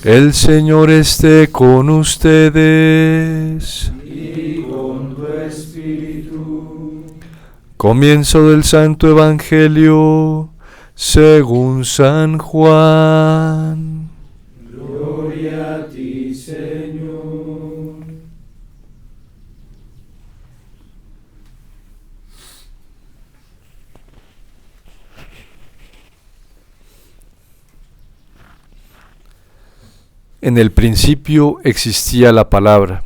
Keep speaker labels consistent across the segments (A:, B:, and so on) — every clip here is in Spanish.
A: El Señor esté con ustedes.
B: Y con tu espíritu.
A: Comienzo del Santo Evangelio según San Juan.
B: Gloria a ti, Señor.
A: En el principio existía la palabra,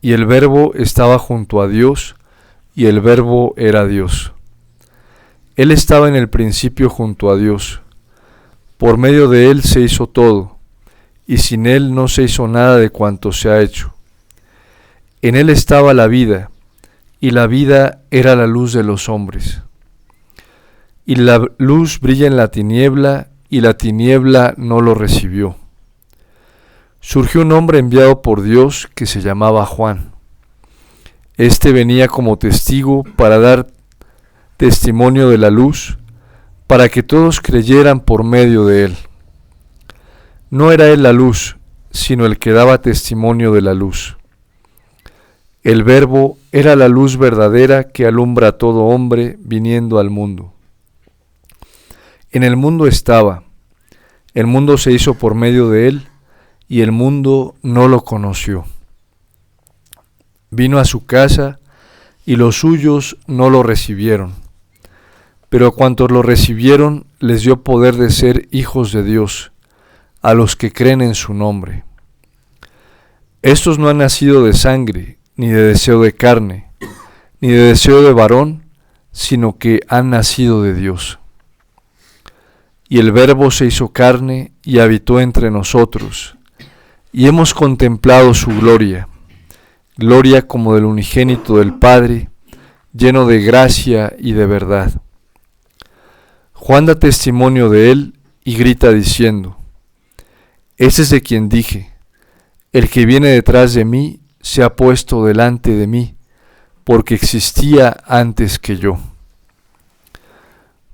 A: y el Verbo estaba junto a Dios, y el Verbo era Dios. Él estaba en el principio junto a Dios. Por medio de Él se hizo todo, y sin Él no se hizo nada de cuanto se ha hecho. En Él estaba la vida, y la vida era la luz de los hombres. Y la luz brilla en la tiniebla, y la tiniebla no lo recibió. Surgió un hombre enviado por Dios que se llamaba Juan. Este venía como testigo para dar testimonio de la luz, para que todos creyeran por medio de él. No era él la luz, sino el que daba testimonio de la luz. El Verbo era la luz verdadera que alumbra a todo hombre viniendo al mundo. En el mundo estaba, el mundo se hizo por medio de él, y el mundo no lo conoció. Vino a su casa, y los suyos no lo recibieron. Pero a cuantos lo recibieron, les dio poder de ser hijos de Dios, a los que creen en su nombre. Estos no han nacido de sangre, ni de deseo de carne, ni de deseo de varón, sino que han nacido de Dios. Y el Verbo se hizo carne y habitó entre nosotros, y hemos contemplado su gloria, gloria como del unigénito del Padre, lleno de gracia y de verdad. Juan da testimonio de él y grita diciendo: Este es de quien dije, el que viene detrás de mí se ha puesto delante de mí, porque existía antes que yo.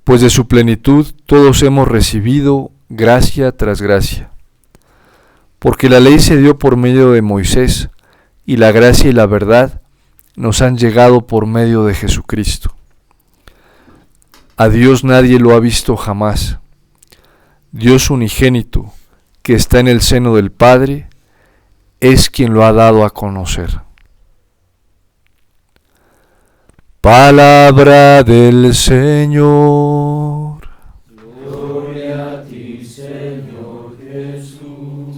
A: Pues de su plenitud todos hemos recibido gracia tras gracia. Porque la ley se dio por medio de Moisés, y la gracia y la verdad nos han llegado por medio de Jesucristo. A Dios nadie lo ha visto jamás. Dios unigénito, que está en el seno del Padre, es quien lo ha dado a conocer. Palabra del Señor.
B: Gloria a ti, Señor Jesús.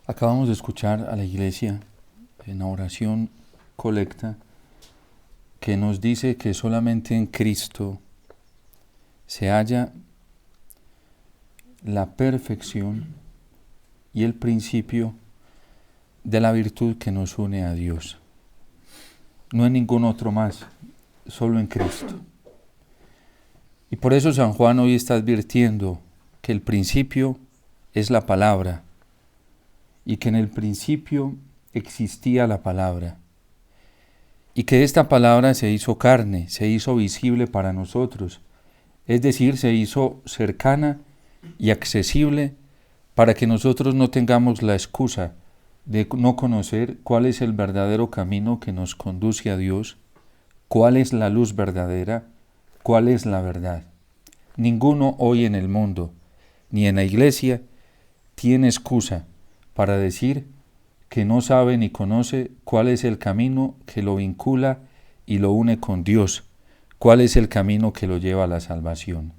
C: Acabamos de escuchar a la Iglesia en la oración colecta que nos dice que solamente en Cristo se halla la perfección y el principio de la virtud que nos une a Dios. No en ningún otro más, solo en Cristo. Y por eso San Juan hoy está advirtiendo que el principio es la palabra, y que en el principio existía la palabra, y que esta palabra se hizo carne, se hizo visible para nosotros, es decir, se hizo cercana y accesible para que nosotros no tengamos la excusa de no conocer cuál es el verdadero camino que nos conduce a Dios, cuál es la luz verdadera, cuál es la verdad. Ninguno hoy en el mundo, ni en la Iglesia, tiene excusa para decir que no sabe ni conoce cuál es el camino que lo vincula y lo une con Dios, cuál es el camino que lo lleva a la salvación.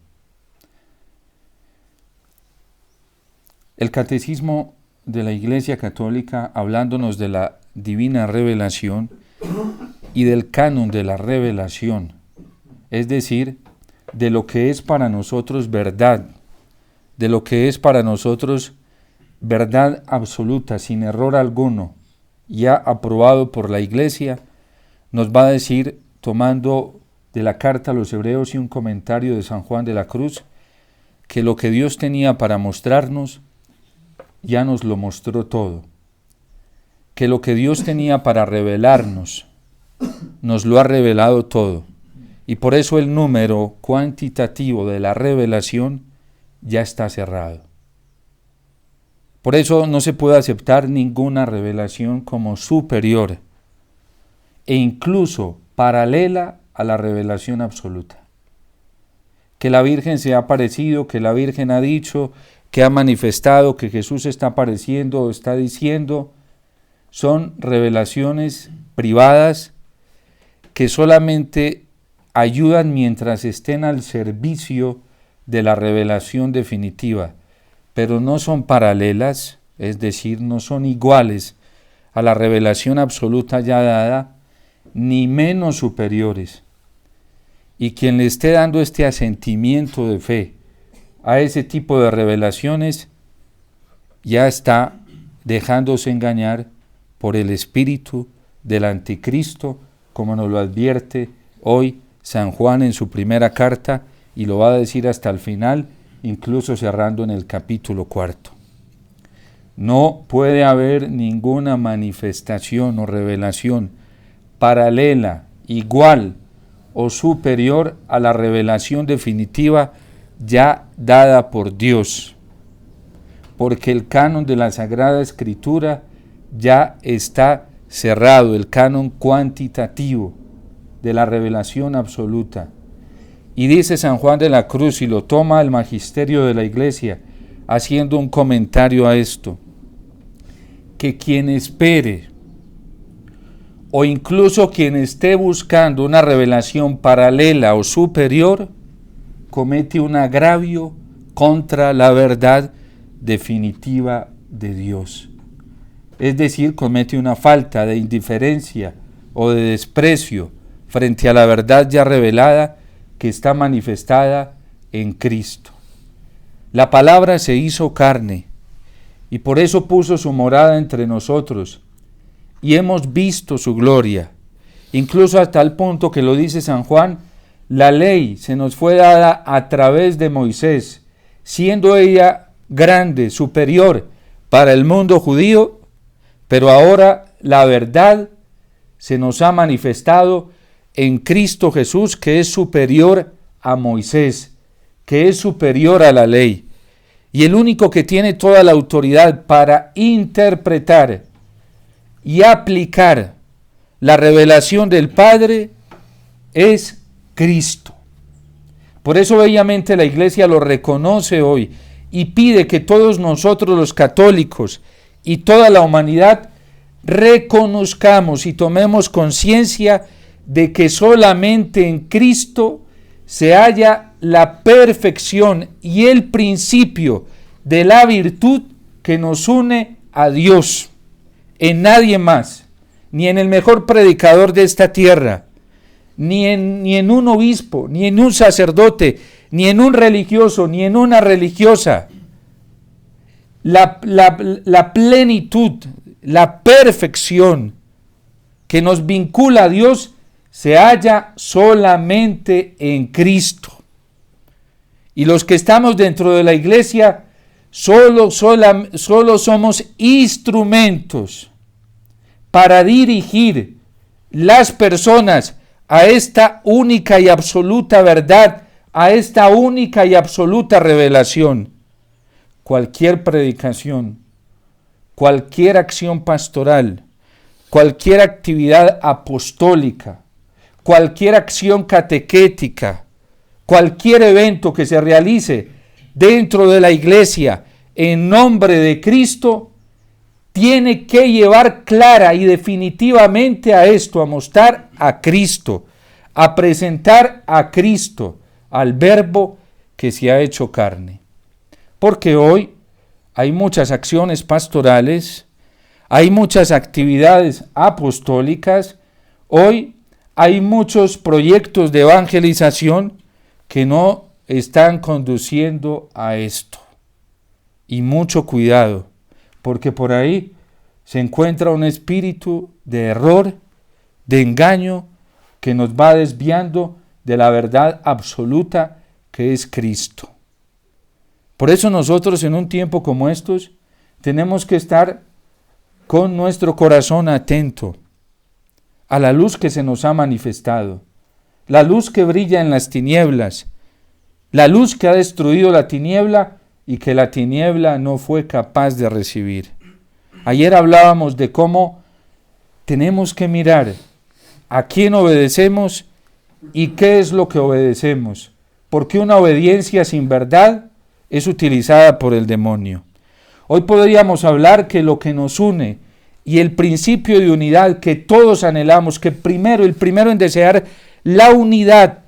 C: El Catecismo de la Iglesia Católica hablándonos de la divina revelación y del canon de la revelación, es decir, de lo que es para nosotros verdad, de lo que es para nosotros verdad absoluta, sin error alguno, ya aprobado por la Iglesia, nos va a decir, tomando de la carta a los Hebreos y un comentario de San Juan de la Cruz, que lo que Dios tenía para mostrarnos, ya nos lo mostró todo. Que lo que Dios tenía para revelarnos, nos lo ha revelado todo. Y por eso el número cuantitativo de la revelación ya está cerrado. Por eso no se puede aceptar ninguna revelación como superior e incluso paralela a la revelación absoluta. Que la Virgen se ha aparecido, que la Virgen ha dicho, que ha manifestado, que Jesús está apareciendo o está diciendo, son revelaciones privadas que solamente ayudan mientras estén al servicio de la revelación definitiva, pero no son paralelas, es decir, no son iguales a la revelación absoluta ya dada, ni menos superiores. Y quien le esté dando este asentimiento de fe a ese tipo de revelaciones, ya está dejándose engañar por el espíritu del anticristo, como nos lo advierte hoy San Juan en su primera carta, y lo va a decir hasta el final, incluso cerrando en el capítulo 4. No puede haber ninguna manifestación o revelación paralela, igual o superior a la revelación definitiva ya dada por Dios, porque el canon de la Sagrada Escritura ya está cerrado, el canon cuantitativo de la revelación absoluta. Y dice San Juan de la Cruz, y lo toma el magisterio de la Iglesia, haciendo un comentario a esto, que quien espere, o incluso quien esté buscando una revelación paralela o superior, comete un agravio contra la verdad definitiva de Dios. Es decir, comete una falta de indiferencia o de desprecio frente a la verdad ya revelada que está manifestada en Cristo. La palabra se hizo carne y por eso puso su morada entre nosotros y hemos visto su gloria, incluso hasta el punto que lo dice San Juan, la ley se nos fue dada a través de Moisés, siendo ella grande, superior para el mundo judío, pero ahora la verdad se nos ha manifestado en Cristo Jesús, que es superior a Moisés, que es superior a la ley. Y el único que tiene toda la autoridad para interpretar y aplicar la revelación del Padre es Cristo. Por eso bellamente la Iglesia lo reconoce hoy y pide que todos nosotros los católicos y toda la humanidad reconozcamos y tomemos conciencia de que solamente en Cristo se halla la perfección y el principio de la virtud que nos une a Dios. En nadie más, ni en el mejor predicador de esta tierra, ni en un obispo, ni en un sacerdote, ni en un religioso, ni en una religiosa. La plenitud, la perfección que nos vincula a Dios se halla solamente en Cristo. Y los que estamos dentro de la Iglesia solo somos instrumentos para dirigir las personas a esta única y absoluta verdad, a esta única y absoluta revelación. Cualquier predicación, cualquier acción pastoral, cualquier actividad apostólica, cualquier acción catequética, cualquier evento que se realice dentro de la Iglesia en nombre de Cristo, tiene que llevar clara y definitivamente a esto, a mostrar a Cristo, a presentar a Cristo, al Verbo que se ha hecho carne. Porque hoy hay muchas acciones pastorales, hay muchas actividades apostólicas, hoy hay muchos proyectos de evangelización que no están conduciendo a esto. Y mucho cuidado, porque por ahí se encuentra un espíritu de error, de engaño, que nos va desviando de la verdad absoluta que es Cristo. Por eso nosotros en un tiempo como estos tenemos que estar con nuestro corazón atento a la luz que se nos ha manifestado, la luz que brilla en las tinieblas, la luz que ha destruido la tiniebla y que la tiniebla no fue capaz de recibir. Ayer hablábamos de cómo tenemos que mirar a quién obedecemos y qué es lo que obedecemos, porque una obediencia sin verdad es utilizada por el demonio. Hoy podríamos hablar que lo que nos une y el principio de unidad que todos anhelamos, que el primero en desear la unidad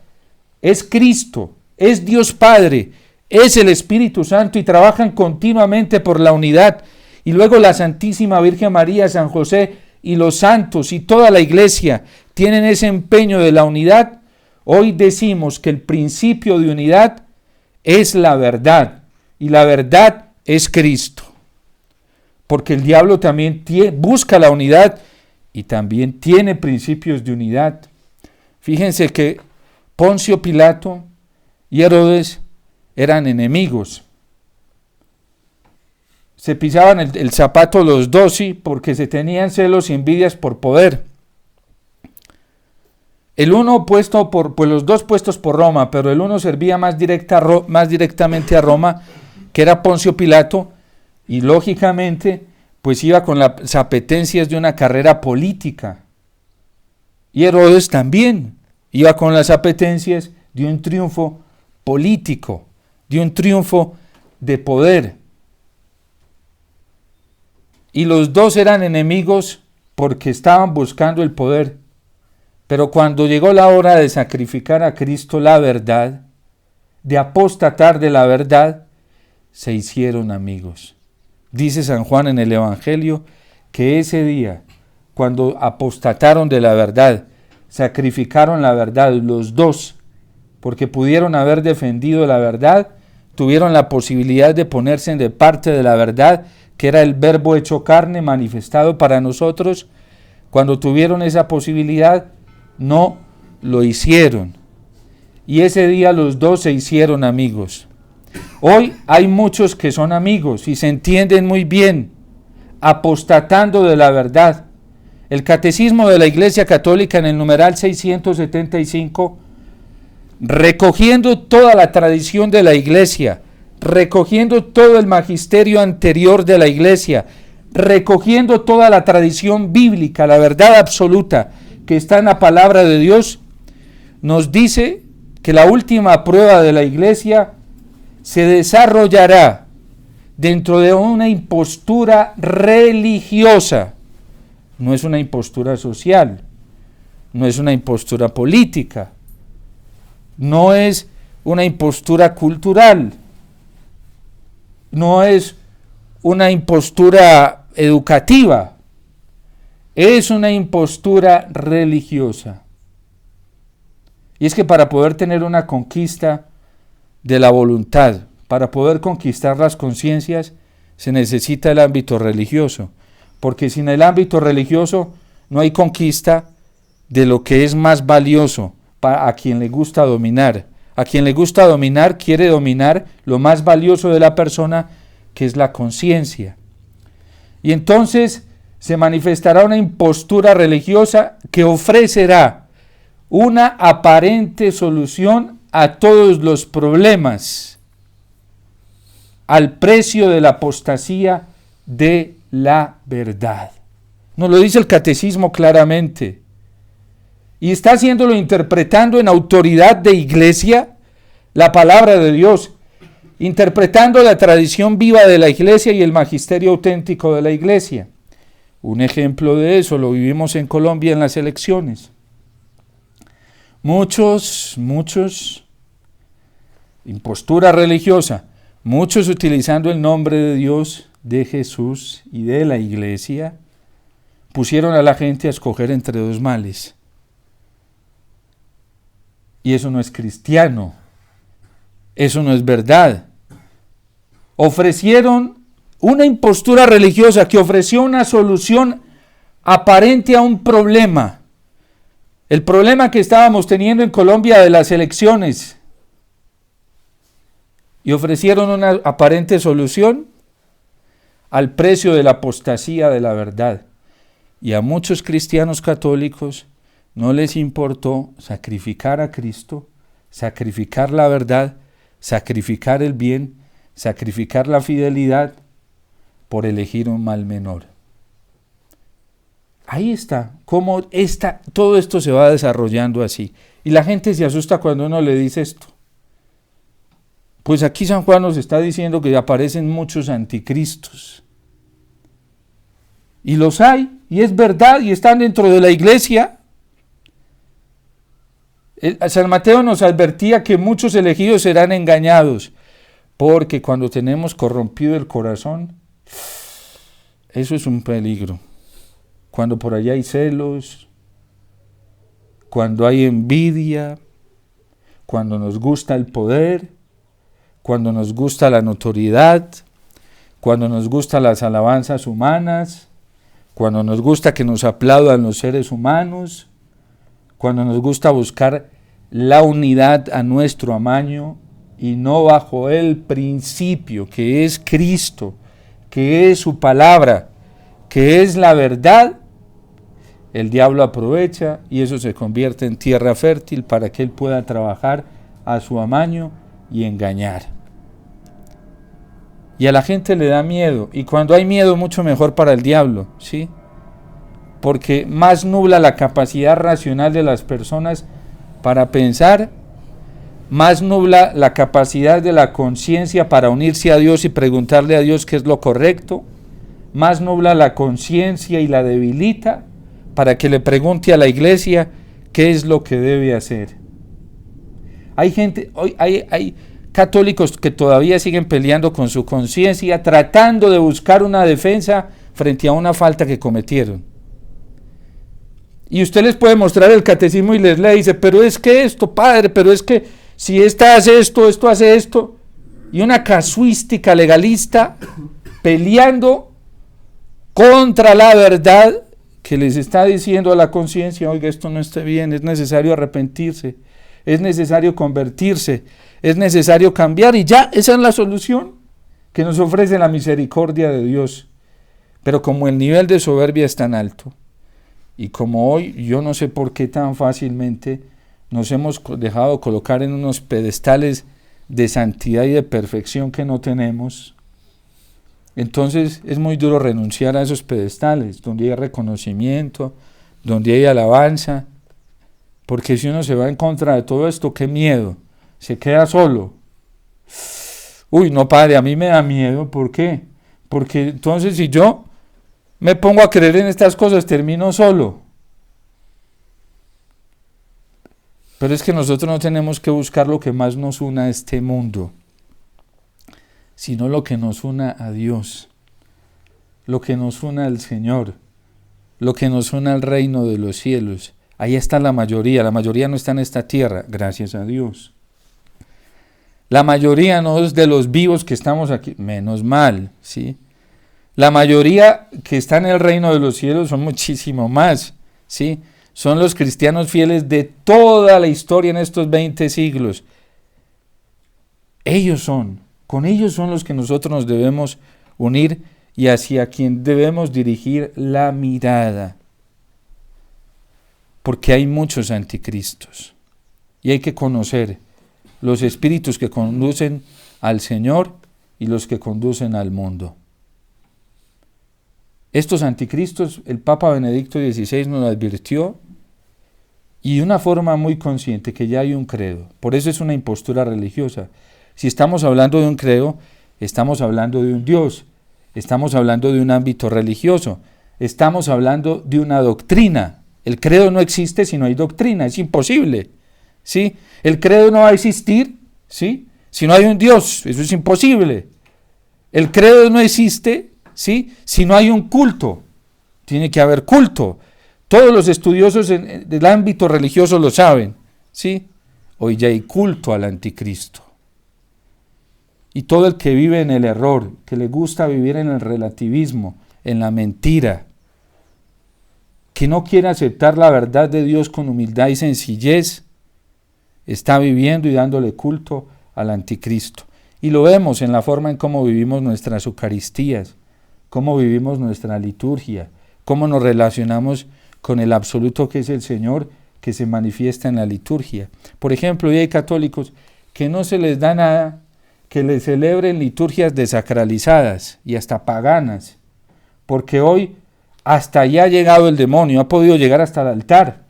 C: es Cristo, es Dios Padre, es el Espíritu Santo y trabajan continuamente por la unidad. Y luego la Santísima Virgen María, San José y los santos y toda la iglesia tienen ese empeño de la unidad. Hoy decimos que el principio de unidad es la verdad y la verdad es Cristo. Porque el diablo también busca la unidad y también tiene principios de unidad. Fíjense que Poncio Pilato y Herodes eran enemigos. Se pisaban el zapato los dos, sí, porque se tenían celos y envidias por poder. El uno puesto pues los dos puestos por Roma, pero el uno servía más directamente a Roma, que era Poncio Pilato, y lógicamente pues iba con las apetencias de una carrera política. Y Herodes también iba con las apetencias de un triunfo político, de un triunfo de poder. Y los dos eran enemigos porque estaban buscando el poder. Pero cuando llegó la hora de sacrificar a Cristo la verdad, de apostatar de la verdad, se hicieron amigos. Dice San Juan en el Evangelio que ese día, cuando apostataron de la verdad, sacrificaron la verdad los dos, porque pudieron haber defendido la verdad, tuvieron la posibilidad de ponerse de parte de la verdad, que era el Verbo hecho carne manifestado para nosotros. Cuando tuvieron esa posibilidad, no lo hicieron. Y ese día los dos se hicieron amigos. Hoy hay muchos que son amigos y se entienden muy bien, apostatando de la verdad. El Catecismo de la Iglesia Católica en el numeral 675, recogiendo toda la tradición de la Iglesia, recogiendo todo el magisterio anterior de la Iglesia, recogiendo toda la tradición bíblica, la verdad absoluta que está en la palabra de Dios, nos dice que la última prueba de la Iglesia se desarrollará dentro de una impostura religiosa. No es una impostura social, no es una impostura política, no es una impostura cultural, no es una impostura educativa, es una impostura religiosa. Y es que para poder tener una conquista de la voluntad, para poder conquistar las conciencias, se necesita el ámbito religioso, porque sin el ámbito religioso no hay conquista de lo que es más valioso a quien le gusta dominar. A quien le gusta dominar quiere dominar lo más valioso de la persona, que es la conciencia. Y entonces se manifestará una impostura religiosa que ofrecerá una aparente solución a todos los problemas, al precio de la apostasía de la verdad. Nos lo dice el Catecismo claramente. Y está haciéndolo interpretando en autoridad de Iglesia la palabra de Dios, interpretando la tradición viva de la Iglesia y el magisterio auténtico de la Iglesia. Un ejemplo de eso lo vivimos en Colombia en las elecciones. Muchos, impostura religiosa, Muchos utilizando el nombre de Dios, de Jesús y de la iglesia, pusieron a la gente a escoger entre dos males. Y eso no es cristiano. Eso no es verdad. Ofrecieron una impostura religiosa que ofreció una solución aparente a un problema. El problema que estábamos teniendo en Colombia de las elecciones. Y ofrecieron una aparente solución al precio de la apostasía de la verdad. Y a muchos cristianos católicos no les importó sacrificar a Cristo, sacrificar la verdad, sacrificar el bien, sacrificar la fidelidad por elegir un mal menor. Ahí está, cómo todo esto se va desarrollando así. Y la gente se asusta cuando uno le dice esto. Pues aquí San Juan nos está diciendo que aparecen muchos anticristos. Y los hay, y es verdad, y están dentro de la iglesia. San Mateo nos advertía que muchos elegidos serán engañados, porque cuando tenemos corrompido el corazón, eso es un peligro. Cuando por allá hay celos, cuando hay envidia, cuando nos gusta el poder, cuando nos gusta la notoriedad, cuando nos gustan las alabanzas humanas, cuando nos gusta que nos aplaudan los seres humanos, cuando nos gusta buscar la unidad a nuestro amaño y no bajo el principio que es Cristo, que es su palabra, que es la verdad, el diablo aprovecha y eso se convierte en tierra fértil para que él pueda trabajar a su amaño y engañar. Y a la gente le da miedo, y cuando hay miedo mucho mejor para el diablo, ¿sí? Porque más nubla la capacidad racional de las personas para pensar, más nubla la capacidad de la conciencia para unirse a Dios y preguntarle a Dios qué es lo correcto, más nubla la conciencia y la debilita para que le pregunte a la iglesia qué es lo que debe hacer. Hay gente, hoy hay católicos que todavía siguen peleando con su conciencia, tratando de buscar una defensa frente a una falta que cometieron. Y usted les puede mostrar el catecismo y les lee y dice, pero es que esto, padre, pero es que si esta hace esto, esto hace esto. Y una casuística legalista peleando contra la verdad que les está diciendo a la conciencia, oiga, esto no está bien, es necesario arrepentirse, es necesario convertirse, es necesario cambiar y ya, esa es la solución que nos ofrece la misericordia de Dios. Pero como el nivel de soberbia es tan alto y como hoy yo no sé por qué tan fácilmente nos hemos dejado colocar en unos pedestales de santidad y de perfección que no tenemos, entonces es muy duro renunciar a esos pedestales donde hay reconocimiento, donde hay alabanza, porque si uno se va en contra de todo esto, qué miedo, se queda solo. Uy, no, padre, a mí me da miedo, ¿por qué? Porque entonces si yo me pongo a creer en estas cosas, termino solo. Pero es que nosotros no tenemos que buscar lo que más nos una a este mundo, sino lo que nos una a Dios, lo que nos una al Señor, lo que nos una al reino de los cielos. Ahí está la mayoría no está en esta tierra, gracias a Dios. La mayoría no es de los vivos que estamos aquí, menos mal, ¿sí? La mayoría que está en el reino de los cielos son muchísimo más, ¿sí? Son los cristianos fieles de toda la historia en estos 20 siglos. Con ellos son los que nosotros nos debemos unir y hacia quien debemos dirigir la mirada. Porque hay muchos anticristos y hay que conocer los espíritus que conducen al Señor y los que conducen al mundo. Estos anticristos, el Papa Benedicto XVI nos advirtió y de una forma muy consciente que ya hay un credo. Por eso es una impostura religiosa. Si estamos hablando de un credo, estamos hablando de un Dios, estamos hablando de un ámbito religioso, estamos hablando de una doctrina. El credo no existe si no hay doctrina, es imposible, ¿sí? El credo no va a existir, ¿sí? si no hay un Dios, eso es imposible. El credo no existe, ¿sí?, si no hay un culto. Tiene que haber culto. Todos los estudiosos del ámbito religioso lo saben, ¿sí? Hoy ya hay culto al anticristo. Y todo el que vive en el error, que le gusta vivir en el relativismo, en la mentira, que no quiere aceptar la verdad de Dios con humildad y sencillez, está viviendo y dándole culto al anticristo. Y lo vemos en la forma en cómo vivimos nuestras Eucaristías, cómo vivimos nuestra liturgia, cómo nos relacionamos con el absoluto que es el Señor, que se manifiesta en la liturgia. Por ejemplo, hoy hay católicos que no se les da nada que les celebren liturgias desacralizadas y hasta paganas, porque hoy hasta allá ha llegado el demonio, ha podido llegar hasta el altar.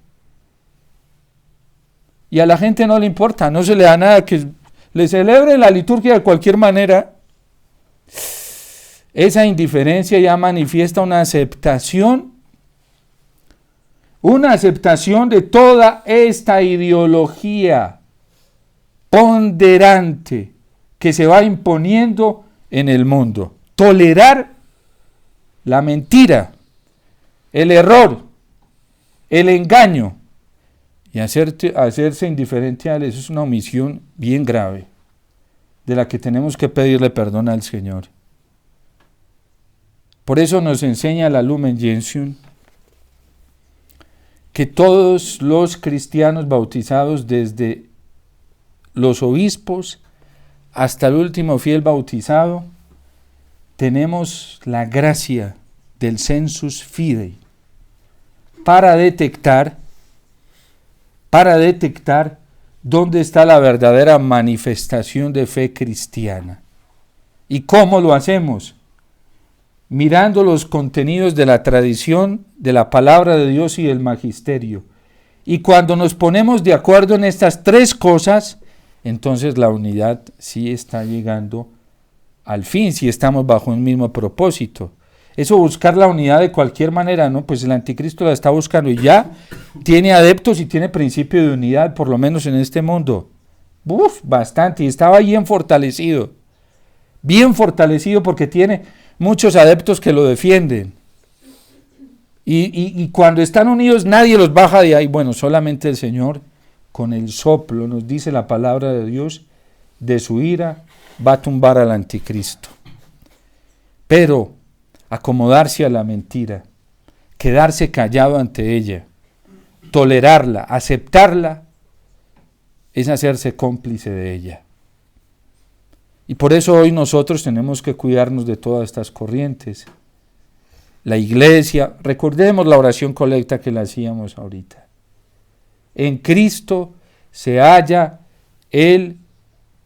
C: Y a la gente no le importa, no se le da nada que le celebre la liturgia de cualquier manera. Esa indiferencia ya manifiesta una aceptación de toda esta ideología ponderante que se va imponiendo en el mundo. Tolerar la mentira, el error, el engaño y hacerse indiferente a él, eso es una omisión bien grave, de la que tenemos que pedirle perdón al Señor. Por eso nos enseña la Lumen Gentium que todos los cristianos bautizados, desde los obispos hasta el último fiel bautizado, tenemos la gracia del sensus fidei para detectar dónde está la verdadera manifestación de fe cristiana. ¿Y cómo lo hacemos? Mirando los contenidos de la tradición, de la palabra de Dios y del magisterio. Y cuando nos ponemos de acuerdo en estas tres cosas, entonces la unidad sí está llegando al fin, si estamos bajo un mismo propósito. Eso, buscar la unidad de cualquier manera, ¿no? Pues el anticristo la está buscando y ya tiene adeptos y tiene principio de unidad, por lo menos en este mundo. Bastante, y estaba bien fortalecido porque tiene muchos adeptos que lo defienden. Y cuando están unidos nadie los baja de ahí. Bueno, solamente el Señor, con el soplo, nos dice la palabra de Dios, de su ira va a tumbar al anticristo. Pero acomodarse a la mentira, quedarse callado ante ella, tolerarla, aceptarla, es hacerse cómplice de ella. Y por eso hoy nosotros tenemos que cuidarnos de todas estas corrientes. La iglesia, recordemos la oración colecta que la hacíamos ahorita. En Cristo se halla el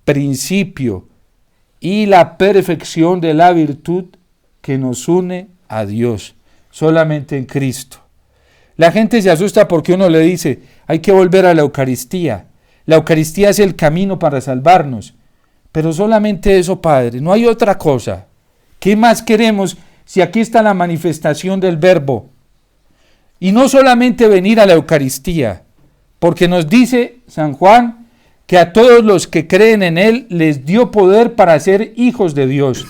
C: principio y la perfección de la virtud que nos une a Dios, solamente en Cristo. La gente se asusta porque uno le dice, hay que volver a la Eucaristía. La Eucaristía es el camino para salvarnos. Pero solamente eso, Padre, no hay otra cosa. ¿Qué más queremos si aquí está la manifestación del Verbo? Y no solamente venir a la Eucaristía, porque nos dice San Juan que a todos los que creen en Él les dio poder para ser hijos de Dios.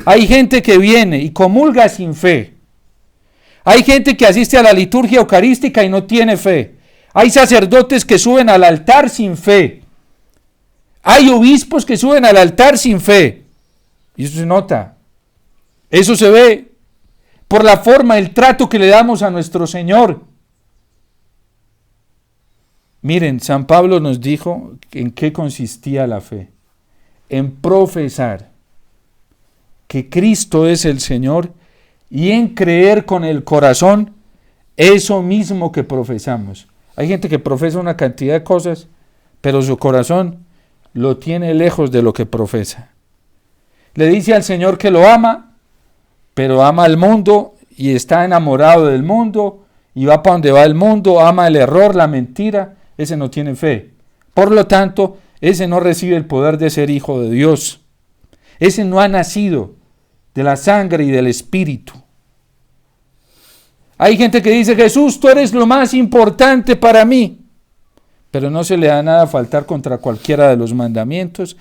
C: Hay gente que viene y comulga sin fe. Hay gente que asiste a la liturgia eucarística y no tiene fe. Hay sacerdotes que suben al altar sin fe. Hay obispos que suben al altar sin fe. Y eso se nota. Eso se ve por la forma, el trato que le damos a nuestro Señor. Miren, San Pablo nos dijo en qué consistía la fe. En profesar que Cristo es el Señor y en creer con el corazón eso mismo que profesamos. Hay gente que profesa una cantidad de cosas, pero su corazón lo tiene lejos de lo que profesa. Le dice al Señor que lo ama, pero ama al mundo y está enamorado del mundo y va para donde va el mundo, ama el error, la mentira. Ese no tiene fe. Por lo tanto, ese no recibe el poder de ser hijo de Dios. Ese no ha nacido de la sangre y del Espíritu. Hay gente que dice, Jesús, tú eres lo más importante para mí. Pero no se le da nada a faltar contra cualquiera de los mandamientos,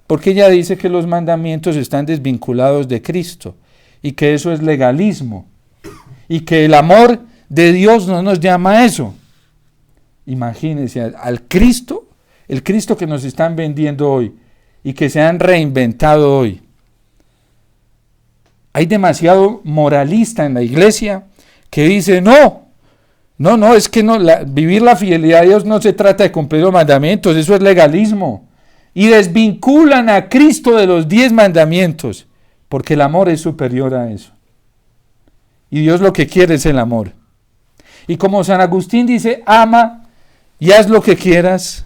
C: Porque ella dice que los mandamientos están desvinculados de Cristo y que eso es legalismo y que el amor de Dios no nos llama a eso. Imagínense al Cristo, el Cristo que nos están vendiendo hoy y que se han reinventado hoy. Hay demasiado moralista en la iglesia que dice, no, es que vivir la fidelidad a Dios no se trata de cumplir los mandamientos, eso es legalismo. Y desvinculan a Cristo de los 10 mandamientos, porque el amor es superior a eso. Y Dios lo que quiere es el amor. Y como San Agustín dice, ama y haz lo que quieras.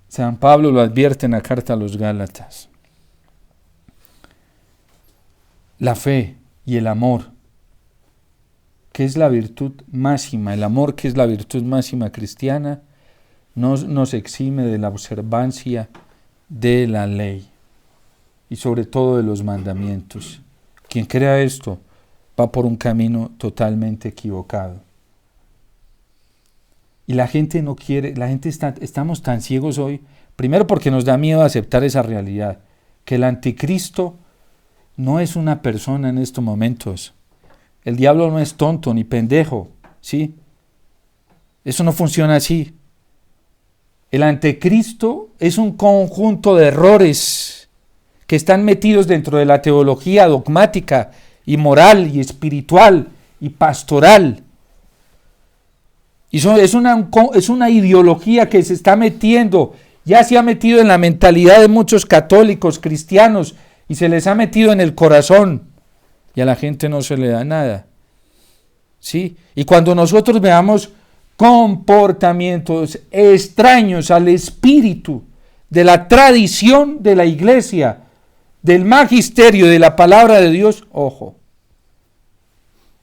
C: San Pablo lo advierte en la carta a los Gálatas. La fe y el amor, que es la virtud máxima, el amor que es la virtud máxima cristiana, nos exime de la observancia de la ley y sobre todo de los mandamientos. Quien crea esto va por un camino totalmente equivocado. Y la gente no quiere, estamos tan ciegos hoy, primero porque nos da miedo aceptar esa realidad, que el anticristo no es una persona en estos momentos. El diablo no es tonto ni pendejo, ¿sí? Eso no funciona así. El anticristo es un conjunto de errores que están metidos dentro de la teología dogmática y moral y espiritual y pastoral. Y es una ideología que se está metiendo, ya se ha metido en la mentalidad de muchos católicos, cristianos, y se les ha metido en el corazón, y a la gente no se le da nada. ¿Sí? Y cuando nosotros veamos comportamientos extraños al espíritu de la tradición de la iglesia, del magisterio, de la palabra de Dios, ojo.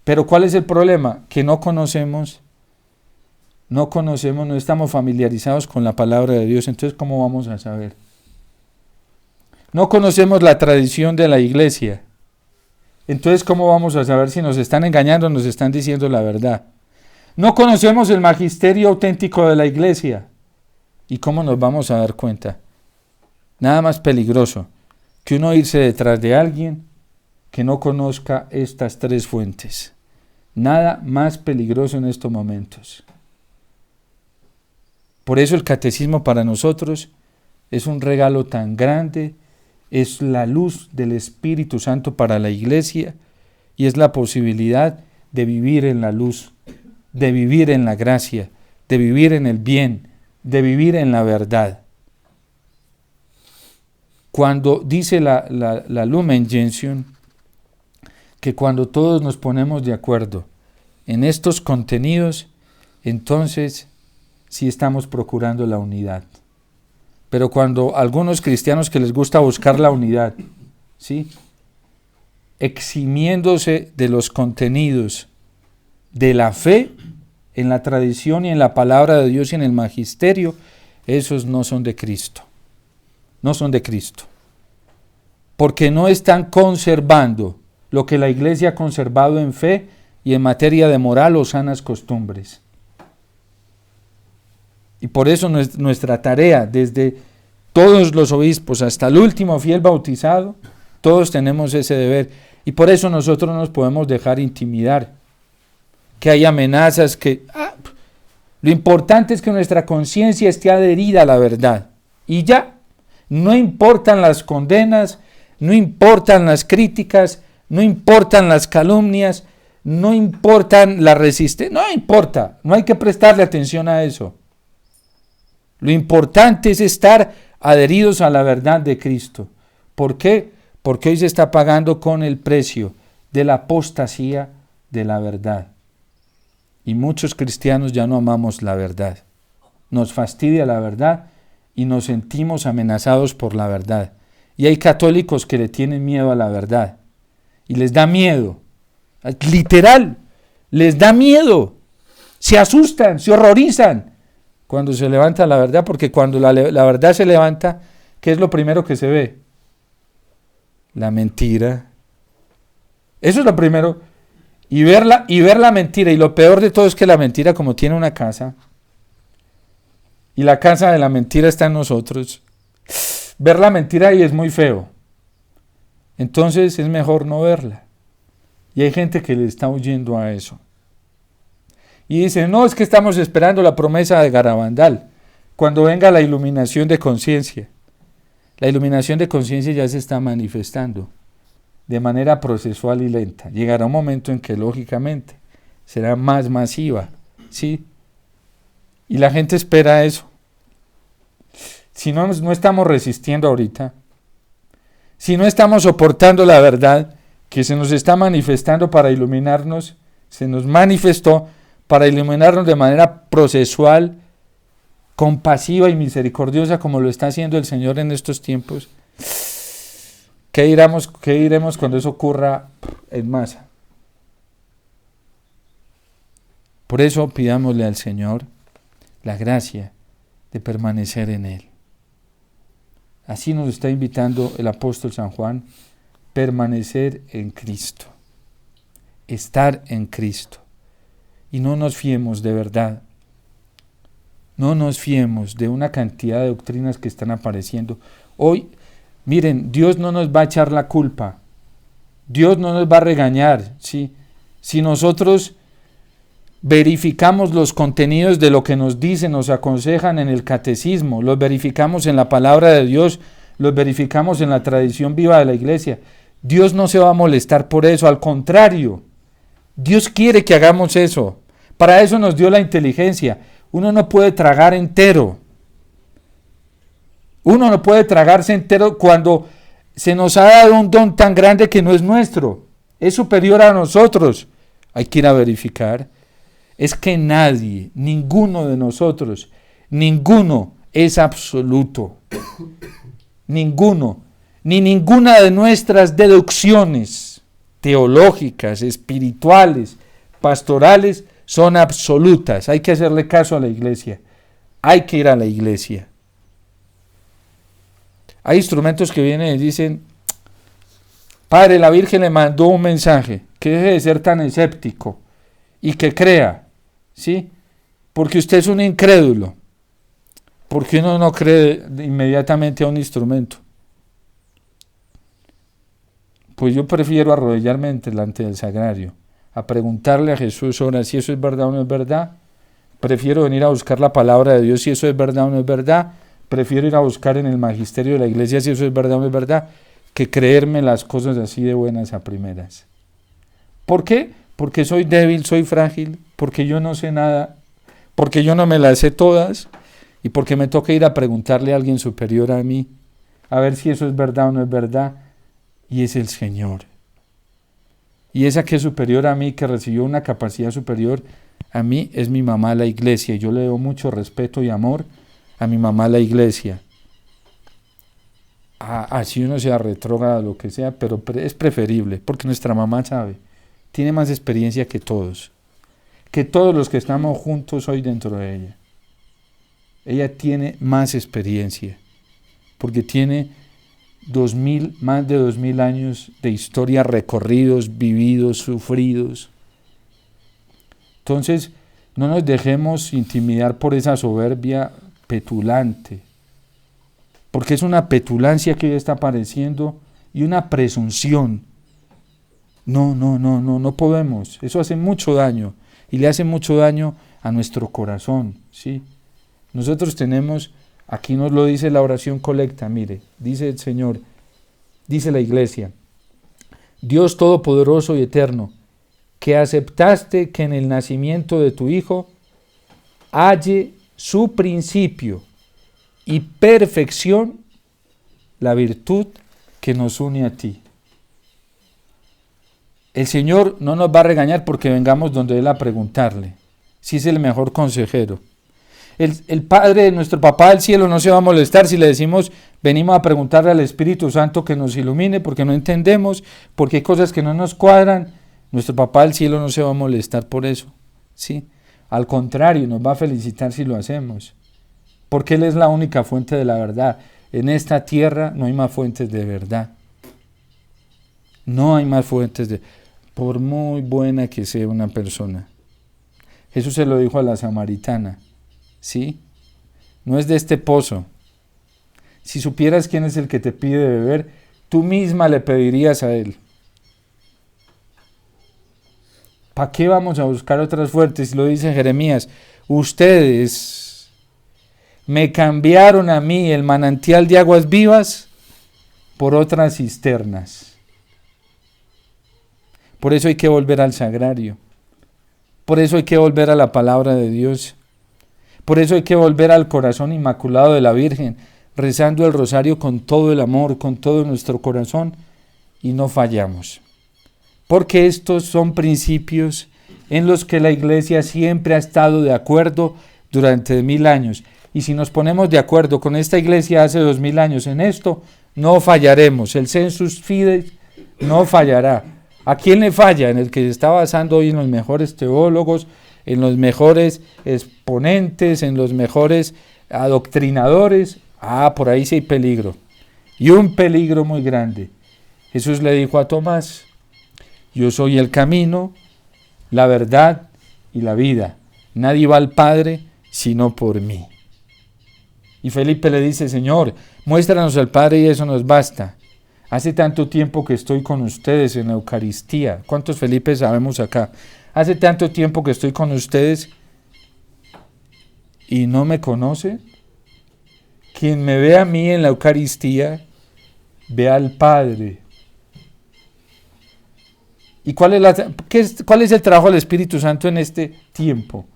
C: Pero ¿cuál es el problema? Que no conocemos, no estamos familiarizados con la palabra de Dios, entonces ¿cómo vamos a saber? No conocemos la tradición de la iglesia, entonces ¿cómo vamos a saber si nos están engañando o nos están diciendo la verdad? No conocemos el magisterio auténtico de la iglesia, ¿y cómo nos vamos a dar cuenta? Nada más peligroso que uno irse detrás de alguien que no conozca estas 3 fuentes. Nada más peligroso en estos momentos. Por eso el catecismo para nosotros es un regalo tan grande, es la luz del Espíritu Santo para la iglesia y es la posibilidad de vivir en la luz, de vivir en la gracia, de vivir en el bien, de vivir en la verdad. Cuando dice la Lumen Gentium, que cuando todos nos ponemos de acuerdo en estos contenidos, entonces sí estamos procurando la unidad. Pero cuando algunos cristianos que les gusta buscar la unidad, ¿sí?, eximiéndose de los contenidos de la fe, en la tradición y en la palabra de Dios y en el magisterio, esos no son de Cristo. No son de Cristo. Porque no están conservando lo que la iglesia ha conservado en fe y en materia de moral o sanas costumbres. Y por eso nuestra tarea, desde todos los obispos hasta el último fiel bautizado, todos tenemos ese deber. Y por eso nosotros no nos podemos dejar intimidar. Que hay amenazas, lo importante es que nuestra conciencia esté adherida a la verdad. Y ya, no importan las condenas, no importan las críticas, no importan las calumnias, no importan la resistencia, no importa, no hay que prestarle atención a eso. Lo importante es estar adheridos a la verdad de Cristo. ¿Por qué? Porque hoy se está pagando con el precio de la apostasía de la verdad. Y muchos cristianos ya no amamos la verdad. Nos fastidia la verdad y nos sentimos amenazados por la verdad. Y hay católicos que le tienen miedo a la verdad. Y les da miedo. Literal, les da miedo. Se asustan, se horrorizan cuando se levanta la verdad, porque cuando la verdad se levanta, ¿qué es lo primero que se ve? La mentira. Eso es lo primero. Y ver la mentira, y lo peor de todo es que la mentira, como tiene una casa, y la casa de la mentira está en nosotros, ver la mentira ahí es muy feo. Entonces es mejor no verla. Y hay gente que le está huyendo a eso. Y dice, no, es que estamos esperando la promesa de Garabandal, cuando venga la iluminación de conciencia. La iluminación de conciencia ya se está manifestando de manera procesual y lenta. Llegará un momento en que lógicamente será más masiva, ¿sí? Y la gente espera eso. Si no estamos resistiendo ahorita, si no estamos soportando la verdad que se nos está manifestando para iluminarnos, se nos manifestó para iluminarnos de manera procesual, compasiva y misericordiosa, como lo está haciendo el Señor en estos tiempos, ¿qué diremos cuando eso ocurra en masa? Por eso pidámosle al Señor la gracia de permanecer en Él. Así nos está invitando el apóstol San Juan, permanecer en Cristo, estar en Cristo. Y no nos fiemos de verdad, no nos fiemos de una cantidad de doctrinas que están apareciendo. Hoy, miren, Dios no nos va a echar la culpa, Dios no nos va a regañar, ¿sí? Si nosotros verificamos los contenidos de lo que nos dicen, nos aconsejan en el catecismo, los verificamos en la palabra de Dios, los verificamos en la tradición viva de la iglesia. Dios no se va a molestar por eso, al contrario, Dios quiere que hagamos eso. Para eso nos dio la inteligencia. Uno no puede tragar entero. Uno no puede tragarse entero cuando se nos ha dado un don tan grande que no es nuestro, es superior a nosotros. Hay que ir a verificar. Es que nadie, ninguno de nosotros, ninguno es absoluto. Ninguno, ni ninguna de nuestras deducciones teológicas, espirituales, pastorales, son absolutas. Hay que hacerle caso a la iglesia. Hay que ir a la iglesia. Hay instrumentos que vienen y dicen, Padre, la Virgen le mandó un mensaje, que deje de ser tan escéptico y que crea, ¿sí? Porque usted es un incrédulo. Porque uno no cree inmediatamente a un instrumento. Pues yo prefiero arrodillarme delante del sagrario, a preguntarle a Jesús ahora si eso es verdad o no es verdad. Prefiero venir a buscar la palabra de Dios si eso es verdad o no es verdad. Prefiero ir a buscar en el magisterio de la iglesia si eso es verdad o no es verdad, que creerme las cosas así de buenas a primeras. ¿Por qué? Porque soy débil, soy frágil, porque yo no sé nada, porque yo no me las sé todas y porque me toca ir a preguntarle a alguien superior a mí, a ver si eso es verdad o no es verdad, y es el Señor. Y esa que es superior a mí, que recibió una capacidad superior a mí, es mi mamá la iglesia. Yo le doy mucho respeto y amor a mi mamá la iglesia. Así uno sea retrógrado, lo que sea, pero es preferible, porque nuestra mamá sabe, tiene más experiencia que todos los que estamos juntos hoy dentro de ella. Ella tiene más experiencia, porque tiene más de 2000 años de historia recorridos, vividos, sufridos. Entonces, no nos dejemos intimidar por esa soberbia petulante, porque es una petulancia que hoy está apareciendo y una presunción. No podemos. Eso hace mucho daño y le hace mucho daño a nuestro corazón, ¿sí? Nosotros tenemos, aquí nos lo dice la oración colecta, mire, dice el Señor, dice la iglesia, Dios Todopoderoso y Eterno, que aceptaste que en el nacimiento de tu Hijo halle su principio y perfección la virtud que nos une a ti. El Señor no nos va a regañar porque vengamos donde Él a preguntarle, si es el mejor consejero. El Padre de nuestro Papá del cielo no se va a molestar si le decimos, venimos a preguntarle al Espíritu Santo que nos ilumine porque no entendemos, porque hay cosas que no nos cuadran. Nuestro Papá del cielo no se va a molestar por eso, ¿sí? Al contrario, nos va a felicitar si lo hacemos, porque Él es la única fuente de la verdad. En esta tierra no hay más fuentes de verdad. No hay más fuentes de... Por muy buena que sea una persona. Jesús se lo dijo a la samaritana, ¿sí? no es de este pozo. Si supieras quién es el que te pide beber, tú misma le pedirías a él. ¿Para qué vamos a buscar otras fuentes? Lo dice Jeremías. Ustedes me cambiaron a mí el manantial de aguas vivas por otras cisternas. Por eso hay que volver al sagrario. Por eso hay que volver a la palabra de Dios. Por eso hay que volver al corazón inmaculado de la Virgen, rezando el rosario con todo el amor, con todo nuestro corazón, y no fallamos. Porque estos son principios en los que la Iglesia siempre ha estado de acuerdo durante 1000 años. Y si nos ponemos de acuerdo con esta Iglesia hace 2000 años en esto, no fallaremos. El sensus fidei no fallará. ¿A quién le falla? En el que se está basando hoy en los mejores teólogos, en los mejores exponentes, en los mejores adoctrinadores. Por ahí sí hay peligro. Y un peligro muy grande. Jesús le dijo a Tomás: yo soy el camino, la verdad y la vida. Nadie va al Padre sino por mí. Y Felipe le dice: Señor, muéstranos al Padre y eso nos basta. Hace tanto tiempo que estoy con ustedes en la Eucaristía. ¿Cuántos Felipe sabemos acá? Hace tanto tiempo que estoy con ustedes y no me conocen. Quien me ve a mí en la Eucaristía, ve al Padre. ¿Y cuál es el trabajo del Espíritu Santo en este tiempo?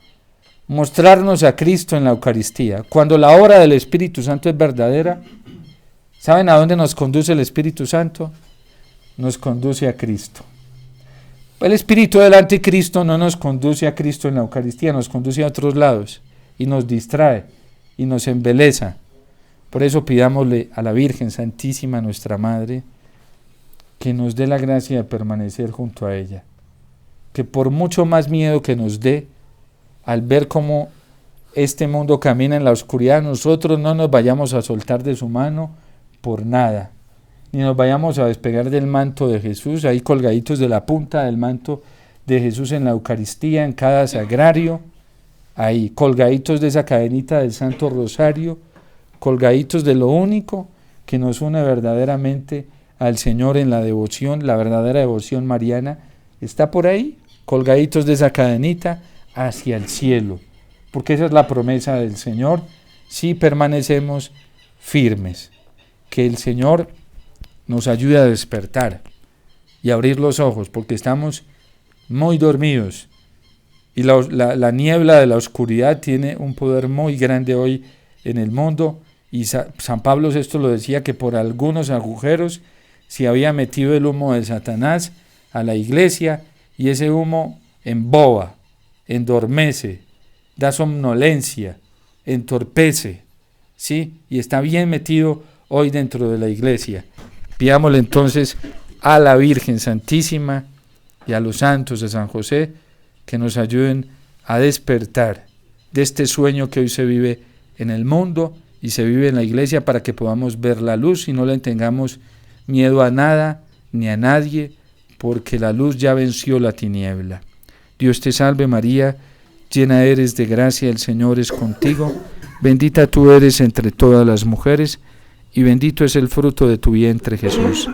C: Mostrarnos a Cristo en la Eucaristía. Cuando la obra del Espíritu Santo es verdadera, ¿saben a dónde nos conduce el Espíritu Santo? Nos conduce a Cristo. El espíritu del anticristo no nos conduce a Cristo en la Eucaristía, nos conduce a otros lados y nos distrae y nos embeleza. Por eso pidámosle a la Virgen Santísima, nuestra Madre, que nos dé la gracia de permanecer junto a ella. Que por mucho más miedo que nos dé al ver cómo este mundo camina en la oscuridad, nosotros no nos vayamos a soltar de su mano por nada, ni nos vayamos a despegar del manto de Jesús, ahí colgaditos de la punta del manto de Jesús en la Eucaristía, en cada sagrario, ahí colgaditos de esa cadenita del Santo Rosario, colgaditos de lo único que nos une verdaderamente al Señor en la devoción, la verdadera devoción mariana, está por ahí, colgaditos de esa cadenita hacia el cielo, porque esa es la promesa del Señor, si permanecemos firmes, que el Señor nos ayude a despertar y abrir los ojos, porque estamos muy dormidos y la niebla de la oscuridad tiene un poder muy grande hoy en el mundo, y San Pablo VI lo decía, que por algunos agujeros se había metido el humo de Satanás a la iglesia, y ese humo emboba, endormece, da somnolencia, entorpece, ¿sí? Y está bien metido hoy dentro de la iglesia. Pidámosle entonces a la Virgen Santísima y a los santos de San José que nos ayuden a despertar de este sueño que hoy se vive en el mundo y se vive en la iglesia, para que podamos ver la luz y no le tengamos miedo a nada ni a nadie, porque la luz ya venció la tiniebla. Dios te salve María, llena eres de gracia, el Señor es contigo, bendita tú eres entre todas las mujeres, y bendito es el fruto de tu vientre Jesús.